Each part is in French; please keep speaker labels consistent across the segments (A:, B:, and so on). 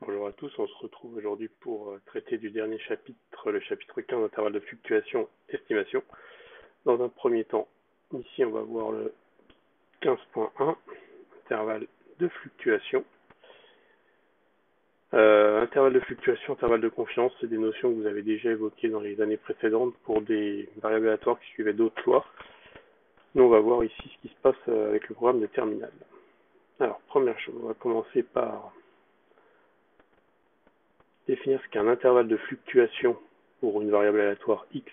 A: Bonjour à tous, on se retrouve aujourd'hui pour traiter du dernier chapitre, le chapitre 15, intervalle de fluctuation, estimation. Dans un premier temps, ici on va voir le 15.1, intervalle de fluctuation. Intervalle de fluctuation, intervalle de confiance, c'est des notions que vous avez déjà évoquées dans les années précédentes pour des variables aléatoires qui suivaient d'autres lois. Nous on va voir ici ce qui se passe avec le programme de terminal. Alors, première chose, on va commencer par définir ce qu'est un intervalle de fluctuation pour une variable aléatoire x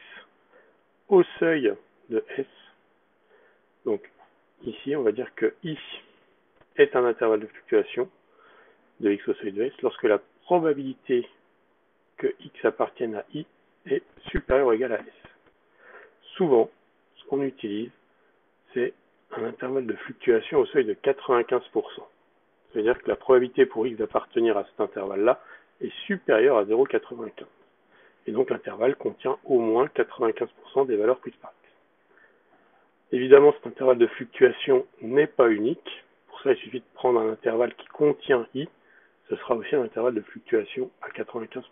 A: au seuil de S. Donc ici, on va dire que I est un intervalle de fluctuation de x au seuil de S lorsque la probabilité que x appartienne à I est supérieure ou égale à S. Souvent, ce qu'on utilise, c'est un intervalle de fluctuation au seuil de 95%. C'est-à-dire que la probabilité pour x d'appartenir à cet intervalle-là est supérieure à 0,95. Et donc l'intervalle contient au moins 95% des valeurs plus par x. Évidemment, cet intervalle de fluctuation n'est pas unique. Pour ça, il suffit de prendre un intervalle qui contient i. Ce sera aussi un intervalle de fluctuation à 95%.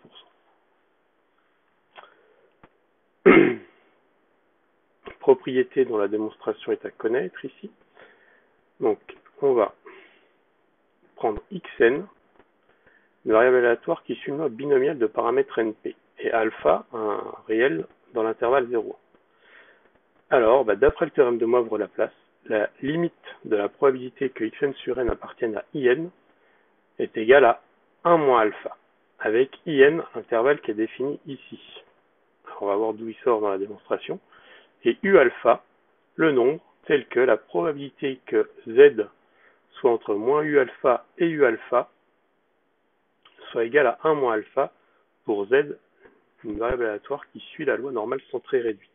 A: Propriété dont la démonstration est à connaître ici. Donc, on va prendre xn, une variable aléatoire qui suit une loi binomiale de paramètres np, et alpha, un réel dans l'intervalle 0. Alors, d'après le théorème de Moivre-Laplace, la limite de la probabilité que xn sur n appartienne à in est égale à 1 moins alpha, avec in, intervalle qui est défini ici. Alors, on va voir d'où il sort dans la démonstration. Et u alpha, le nombre tel que la probabilité que z soit entre moins u alpha et u alpha soit égale à 1 moins alpha pour z, une variable aléatoire qui suit la loi normale centrée réduite.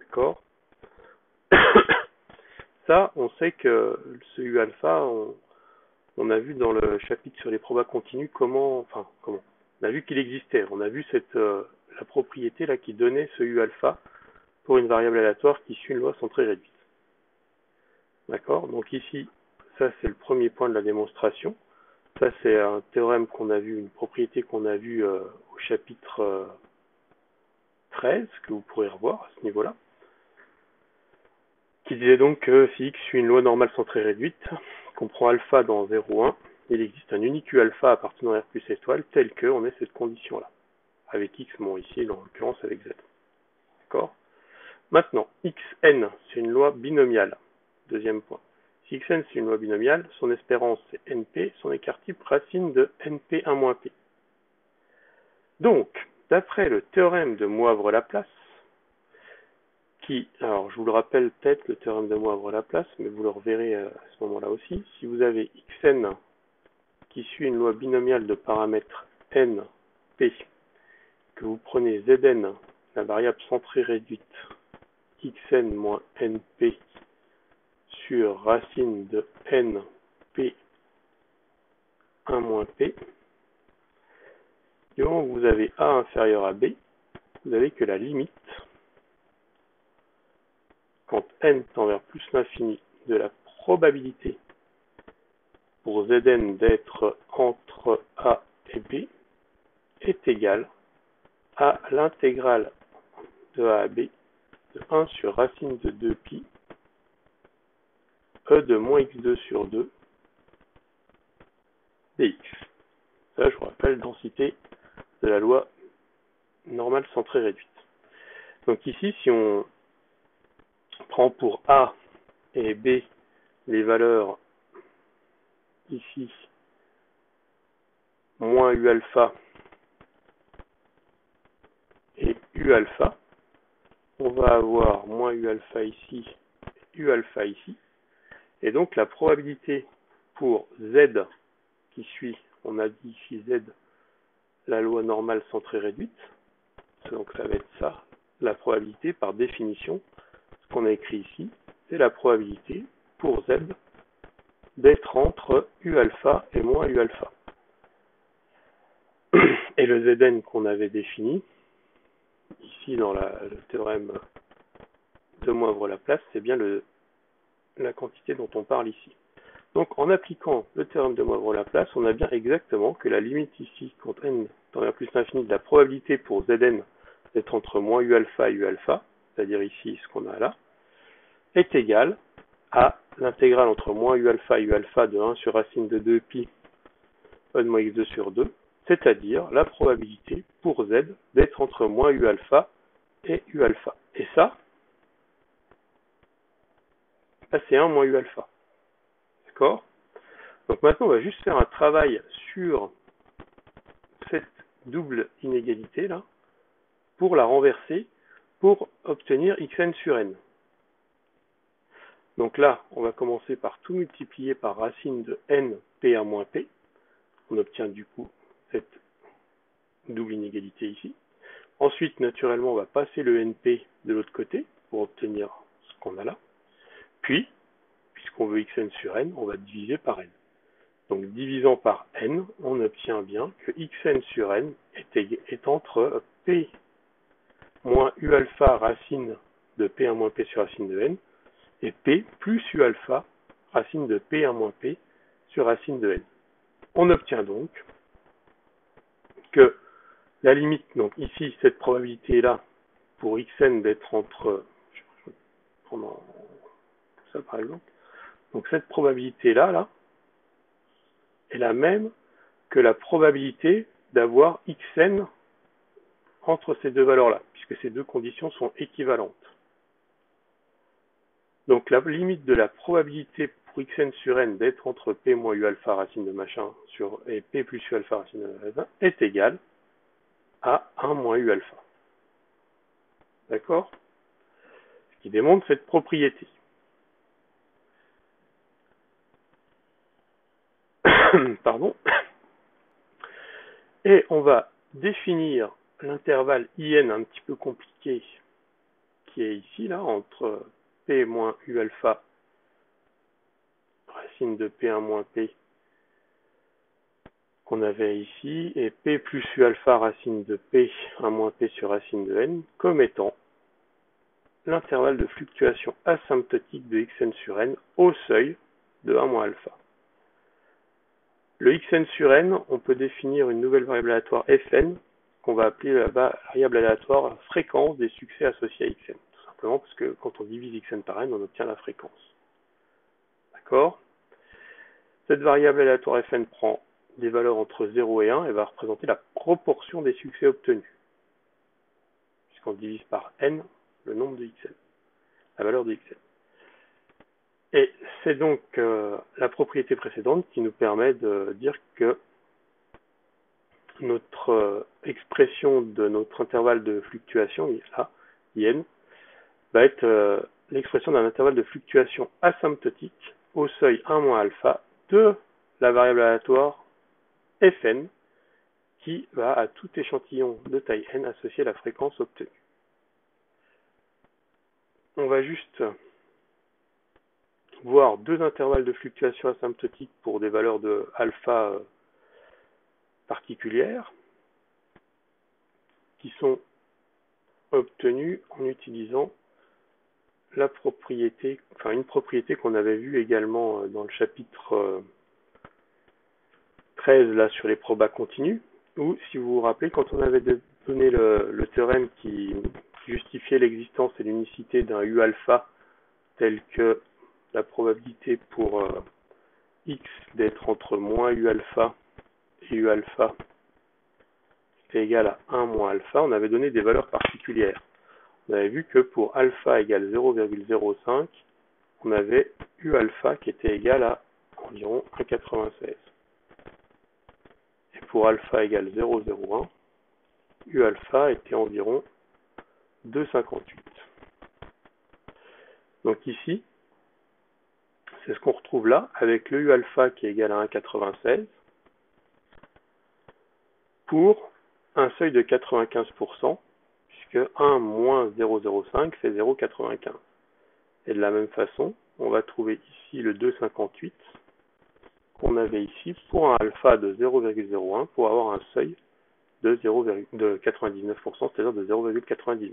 A: D'accord? Ça, on sait que ce u alpha, on a vu dans le chapitre sur les probas continus comment, on a vu qu'il existait. On a vu la propriété là qui donnait ce u alpha pour une variable aléatoire qui suit une loi centrée réduite. D'accord? Donc ici, ça c'est le premier point de la démonstration. Ça c'est un théorème qu'on a vu, une propriété qu'on a vue au chapitre 13, que vous pourrez revoir à ce niveau-là, qui disait donc que si x suit une loi normale centrée réduite, qu'on prend alpha dans 0, 1, il existe un unique u alpha appartenant à R plus étoile tel qu'on ait cette condition-là. Avec x, bon ici, en l'occurrence avec z. D'accord? Maintenant, xn, c'est une loi binomiale. Deuxième point. Si xn, c'est une loi binomiale, son espérance, c'est np, son écart type, racine de np1 p. Donc, d'après le théorème de Moivre-Laplace, qui, alors je vous le rappelle peut-être, le théorème de Moivre-Laplace, mais vous le reverrez à ce moment-là aussi, si vous avez xn qui suit une loi binomiale de paramètres n, p, que vous prenez zn, la variable centrée réduite, xn moins np sur racine de n, p, 1 moins p, du moment où vous avez a inférieur à b, vous avez que la limite, quand n tend vers plus l'infini, de la probabilité pour zn d'être entre a et b est égale à l'intégrale de a à b de 1 sur racine de 2pi e de moins x2 sur 2 dx. Ça, je vous rappelle, densité de la loi normale centrée réduite. Donc ici, si on prend pour a et b les valeurs ici, moins u alpha et u alpha, on va avoir moins u alpha ici, u alpha ici, et donc la probabilité pour z qui suit, on a dit ici z, la loi normale centrée réduite, donc ça va être ça, la probabilité par définition, ce qu'on a écrit ici, c'est la probabilité pour z d'être entre u alpha et moins u alpha. Et le zn qu'on avait défini, ici dans le théorème de Moivre-Laplace, c'est bien la quantité dont on parle ici. Donc en appliquant le théorème de Moivre-Laplace, on a bien exactement que la limite ici, quand n tend vers plus l'infini, de la probabilité pour Zn d'être entre moins u alpha et u alpha, c'est-à-dire ici ce qu'on a là, est égale à l'intégrale entre moins u alpha et u alpha de 1 sur racine de 2 pi e de moins x2 sur 2, c'est-à-dire la probabilité pour z d'être entre moins u alpha et u alpha. Et ça, c'est 1 moins u alpha. D'accord? Donc maintenant, on va juste faire un travail sur cette double inégalité là, pour la renverser, pour obtenir xn sur n. Donc là, on va commencer par tout multiplier par racine de n p1 moins p. On obtient du coup cette double inégalité ici. Ensuite, naturellement, on va passer le np de l'autre côté pour obtenir ce qu'on a là. Puis, puisqu'on veut xn sur n, on va diviser par n. Donc, divisant par n, on obtient bien que xn sur n est entre p moins u alpha racine de p1 moins p sur racine de n et p plus u alpha racine de p1 moins p sur racine de n. On obtient donc que la limite, donc ici, cette probabilité-là, pour xn d'être entre, je vais prendre ça par exemple, donc cette probabilité-là, là, est la même que la probabilité d'avoir xn entre ces deux valeurs-là, puisque ces deux conditions sont équivalentes. Donc la limite de la probabilité pour xn sur n d'être entre p moins u alpha racine de machin et p plus u alpha racine de 1 est égale à 1 moins u alpha. D'accord? Ce qui démontre cette propriété. Pardon. Et on va définir l'intervalle IN un petit peu compliqué qui est ici, là, entre P moins U alpha racine de P1 moins P qu'on avait ici, et P plus U alpha racine de P1 moins P sur racine de N, comme étant l'intervalle de fluctuation asymptotique de Xn sur N au seuil de 1 moins alpha. Le xn sur n, on peut définir une nouvelle variable aléatoire fn, qu'on va appeler la variable aléatoire fréquence des succès associés à xn. Tout simplement parce que quand on divise xn par n, on obtient la fréquence. D'accord? Cette variable aléatoire fn prend des valeurs entre 0 et 1 et va représenter la proportion des succès obtenus. Puisqu'on divise par n le nombre de xn, la valeur de xn. Et c'est donc la propriété précédente qui nous permet de dire que notre expression de notre intervalle de fluctuation, là, IN, va être l'expression d'un intervalle de fluctuation asymptotique au seuil 1 moins alpha de la variable aléatoire Fn qui va à tout échantillon de taille n associer la fréquence obtenue. On va juste voir deux intervalles de fluctuation asymptotique pour des valeurs de alpha particulières qui sont obtenus en utilisant la propriété, enfin une propriété qu'on avait vue également dans le chapitre 13 là sur les probas continus, où si vous vous rappelez, quand on avait donné le théorème qui justifiait l'existence et l'unicité d'un U alpha tel que la probabilité pour x d'être entre moins U alpha et U alpha est égale à 1 moins alpha, on avait donné des valeurs particulières. On avait vu que pour alpha égale 0,05, on avait U alpha qui était égal à environ 1,96. Et pour alpha égale 0,01, U alpha était environ 2,58. Donc ici, c'est ce qu'on retrouve là, avec le U alpha qui est égal à 1,96, pour un seuil de 95%, puisque 1 moins 0,05 fait 0,95. Et de la même façon, on va trouver ici le 2,58 qu'on avait ici pour un alpha de 0,01 pour avoir un seuil de 99%, c'est-à-dire de 0,99.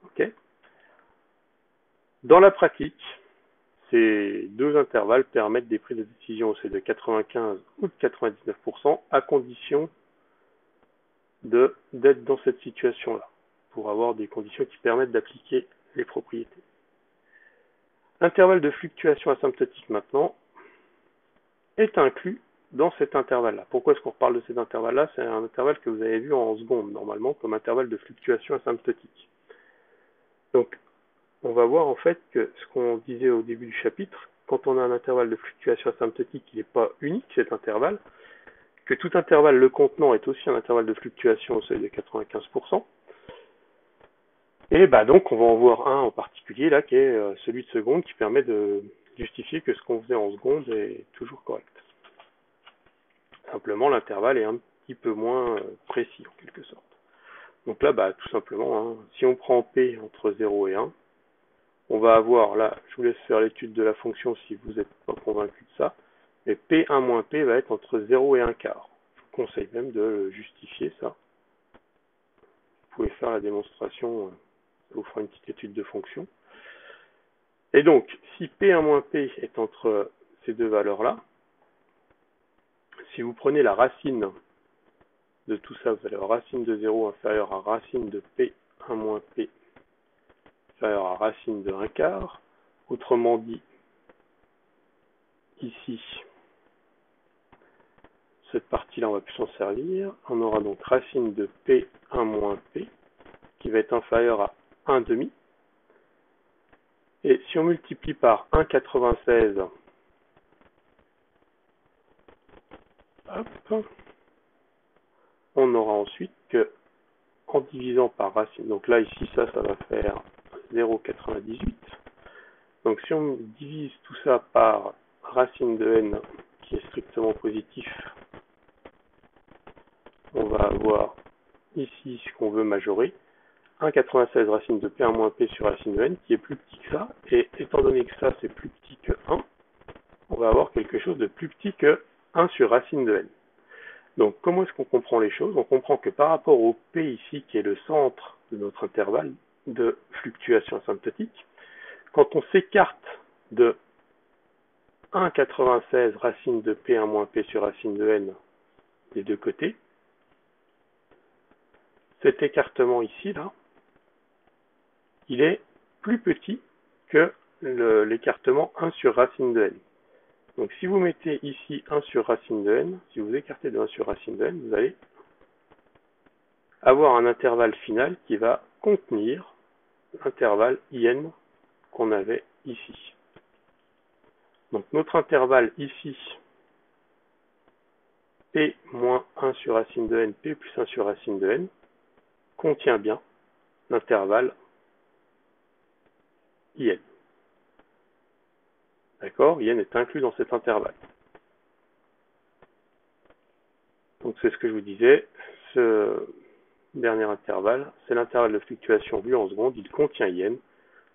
A: Ok ? Dans la pratique, ces deux intervalles permettent des prises de décision au seuil de 95 ou de 99% à condition d'être dans cette situation-là, pour avoir des conditions qui permettent d'appliquer les propriétés. L'intervalle de fluctuation asymptotique maintenant est inclus dans cet intervalle-là. Pourquoi est-ce qu'on reparle de cet intervalle-là? C'est un intervalle que vous avez vu en secondes, normalement, comme intervalle de fluctuation asymptotique. Donc, on va voir en fait que ce qu'on disait au début du chapitre, quand on a un intervalle de fluctuation asymptotique, il n'est pas unique, cet intervalle, que tout intervalle le contenant est aussi un intervalle de fluctuation au seuil de 95%. Et donc on va en voir un en particulier là, qui est celui de seconde, qui permet de justifier que ce qu'on faisait en seconde est toujours correct. Simplement, l'intervalle est un petit peu moins précis, en quelque sorte. Donc là, tout simplement, si on prend P entre 0 et 1, on va avoir, là, je vous laisse faire l'étude de la fonction si vous n'êtes pas convaincu de ça, mais P1 moins P va être entre 0 et 1 quart. Je vous conseille même de justifier ça. Vous pouvez faire la démonstration, ça vous fera une petite étude de fonction. Et donc, si P1 moins P est entre ces deux valeurs-là, si vous prenez la racine de tout ça, vous allez avoir racine de 0 inférieure à racine de P1 moins P inférieure à racine de 1 quart. Autrement dit, ici, cette partie-là, on va plus s'en servir. On aura donc racine de P1 moins P qui va être inférieure à 1 demi. Et si on multiplie par 1,96, on aura ensuite que, en divisant par racine, donc là, ici, ça va faire 0,98. Donc si on divise tout ça par racine de n, qui est strictement positif, on va avoir ici ce qu'on veut majorer, 1,96 racine de P1 moins P sur racine de n, qui est plus petit que ça, et étant donné que ça c'est plus petit que 1, on va avoir quelque chose de plus petit que 1 sur racine de n. Donc comment est-ce qu'on comprend les choses? On comprend que par rapport au P ici, qui est le centre de notre intervalle de fluctuation asymptotique, quand on s'écarte de 1,96 racine de P1 moins P sur racine de n des deux côtés, cet écartement ici, là, il est plus petit que l'écartement 1 sur racine de n. Donc si vous mettez ici 1 sur racine de n, si vous écartez de 1 sur racine de n, vous allez avoir un intervalle final qui va contenir l'intervalle in qu'on avait ici. Donc notre intervalle ici, P moins 1 sur racine de n, P plus 1 sur racine de n, contient bien l'intervalle in. D'accord? In est inclus dans cet intervalle. Donc c'est ce que je vous disais, ce dernier intervalle, c'est l'intervalle de fluctuation vu en secondes, il contient in,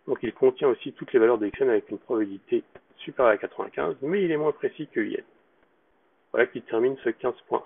A: donc il contient aussi toutes les valeurs de xn avec une probabilité supérieure à 95, mais il est moins précis que in. Voilà qui termine ce 15.1.